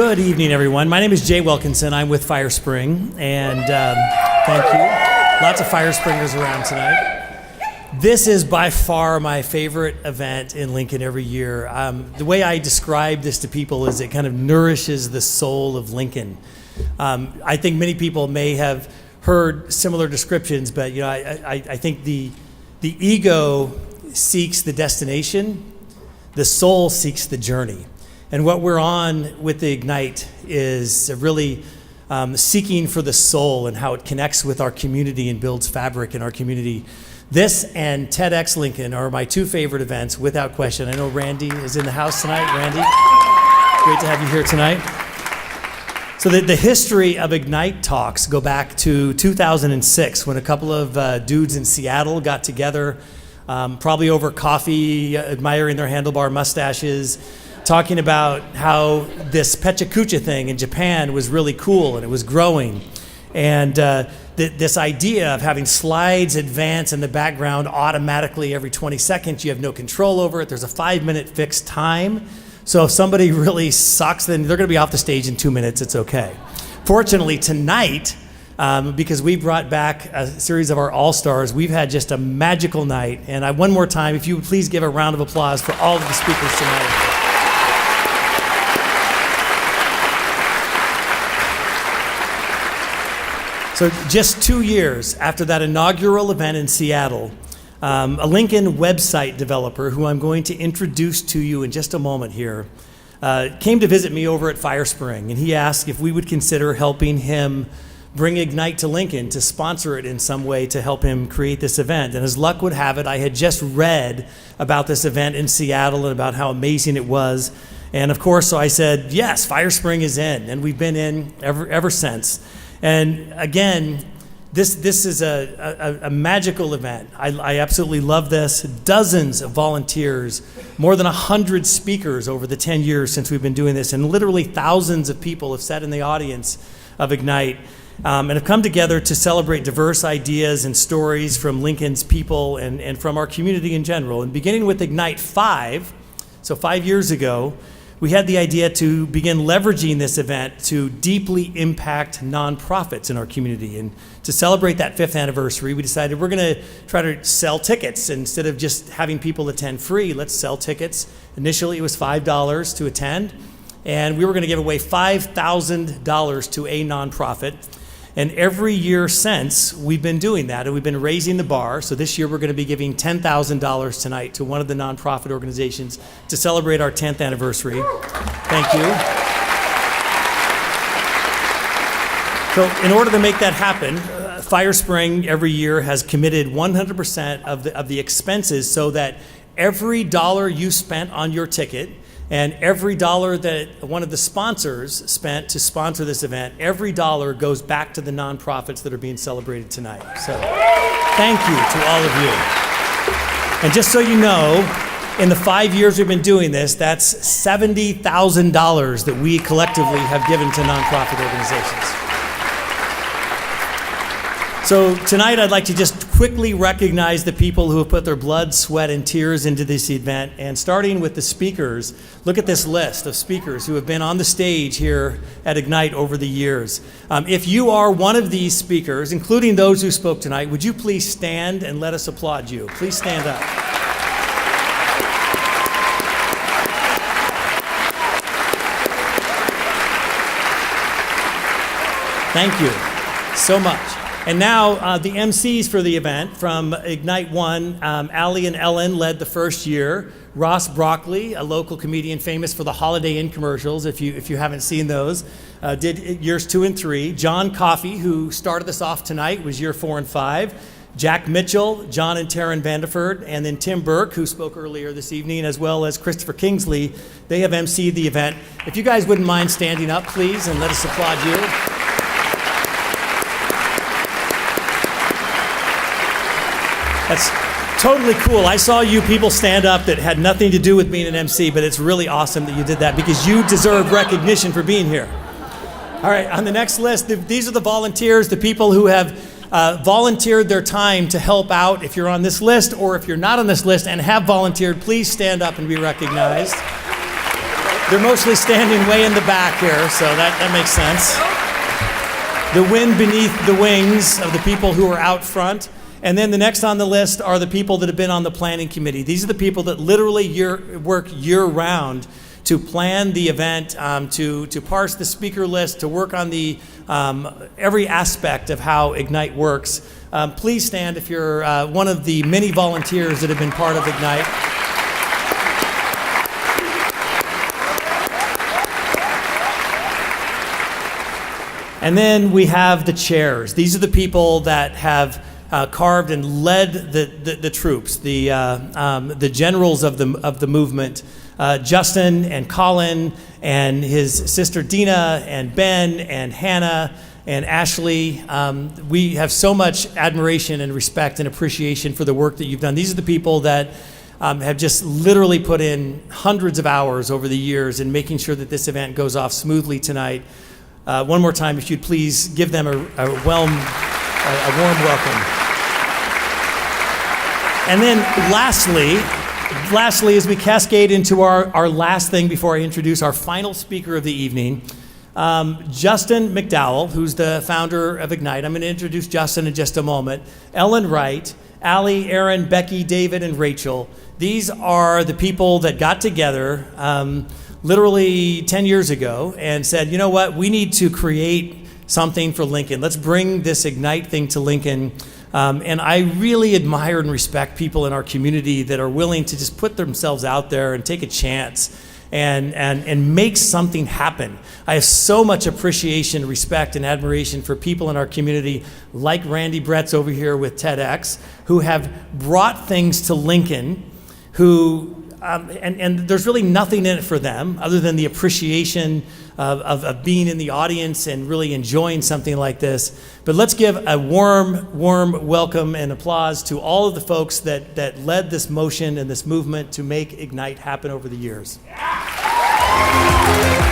Good evening, everyone. My name is Jay Wilkinson. I'm with Fire Spring, and thank you. Lots of Fire Springers around tonight. This is by far my favorite event in Lincoln every year. The way I describe this to people is it kind of nourishes the soul of Lincoln. I think many people may have heard similar descriptions, but I think the ego seeks the destination, the soul seeks the journey. And what we're on with the Ignite is really seeking for the soul and how it connects with our community and builds fabric in our community. This and TEDx Lincoln are my two favorite events, without question. I know Randy is in the house tonight. Randy, great to have you here tonight. So the history of Ignite talks go back to 2006 when a couple of dudes in Seattle got together, probably over coffee, admiring their handlebar mustaches, talking about how this Pechakucha thing in Japan was really cool and it was growing. And this idea of having slides advance in the background automatically every 20 seconds, you have no control over it. There's a 5-minute fixed time. So if somebody really sucks, then they're going to be off the stage in 2 minutes. It's okay. Fortunately, tonight, because we brought back a series of our all-stars, we've had just a magical night. And one more time, if you would please give a round of applause for all of the speakers tonight. So just 2 years after that inaugural event in Seattle, a Lincoln website developer, who I'm going to introduce to you in just a moment here, came to visit me over at Fire Spring, and he asked if we would consider helping him bring Ignite to Lincoln, to sponsor it in some way to help him create this event. And as luck would have it, I had just read about this event in Seattle and about how amazing it was. And of course, so I said, yes, Fire Spring is in, and we've been in ever since. And again, this is a magical event. I absolutely love this. Dozens of volunteers, more than 100 speakers over the 10 years since we've been doing this, and literally thousands of people have sat in the audience of Ignite and have come together to celebrate diverse ideas and stories from Lincoln's people and from our community in general. And beginning with Ignite 5, so 5 years ago, we had the idea to begin leveraging this event to deeply impact nonprofits in our community. And to celebrate that 5th anniversary, we decided we're going to try to sell tickets. Instead of just having people attend free, let's sell tickets. Initially, it was $5 to attend, and we were going to give away $5,000 to a nonprofit. And every year since, we've been doing that, and we've been raising the bar. So this year, we're going to be giving $10,000 tonight to one of the nonprofit organizations to celebrate our 10th anniversary. Thank you. So in order to make that happen, Fire Spring every year has committed 100% of the expenses, so that every dollar you spent on your ticket and every dollar that one of the sponsors spent to sponsor this event, every dollar goes back to the nonprofits that are being celebrated tonight. So thank you to all of you. And just so you know, in the 5 years we've been doing this, that's $70,000 that we collectively have given to nonprofit organizations. So tonight I'd like to just quickly recognize the people who have put their blood, sweat, and tears into this event. And starting with the speakers, look at this list of speakers who have been on the stage here at Ignite over the years. If you are one of these speakers, including those who spoke tonight, would you please stand and let us applaud you? Please stand up. Thank you so much. And now the MCs for the event from Ignite 1, Allie and Ellen led the first year. Ross Broccoli, a local comedian famous for the Holiday Inn commercials, if you haven't seen those, did years 2 and 3. John Coffey, who started us off tonight, was year 4 and 5. Jack Mitchell, John and Taryn Vandeford, and then Tim Burke, who spoke earlier this evening, as well as Christopher Kingsley. They have MC'd the event. If you guys wouldn't mind standing up, please, and let us applaud you. That's totally cool. I saw you people stand up that had nothing to do with being an MC, but it's really awesome that you did that because you deserve recognition for being here. All right, on the next list, these are the volunteers, the people who have volunteered their time to help out. If you're on this list or if you're not on this list and have volunteered, please stand up and be recognized. They're mostly standing way in the back here, so that makes sense. The wind beneath the wings of the people who are out front. And then the next on the list are the people that have been on the planning committee. These are the people that literally work year-round to plan the event, to parse the speaker list, to work on the every aspect of how Ignite works. Please stand if you're one of the many volunteers that have been part of Ignite. And then we have the chairs. These are the people that have carved and led the troops, the generals of the movement. Justin and Colin and his sister Dina and Ben and Hannah and Ashley. We have so much admiration and respect and appreciation for the work that you've done. These are the people that have just literally put in hundreds of hours over the years in making sure that this event goes off smoothly tonight. One more time, if you'd please give them a warm welcome. And then lastly, as we cascade into our last thing before I introduce our final speaker of the evening, Justin Mcdowell, who's the founder of Ignite. I'm going to introduce Justin in just a moment. Ellen Wright, Allie, Aaron, Becky, David, and Rachel. These are the people that got together literally 10 years ago and said, you know what, we need to create something for Lincoln. Let's bring this Ignite thing to Lincoln. And I really admire and respect people in our community that are willing to just put themselves out there and take a chance and make something happen. I have so much appreciation, respect, and admiration for people in our community like Randy Bretz over here with TEDx, who have brought things to Lincoln, who and there's really nothing in it for them other than the appreciation of being in the audience and really enjoying something like this. But let's give a warm welcome and applause to all of the folks that led this motion and this movement to make Ignite happen over the years. Yeah.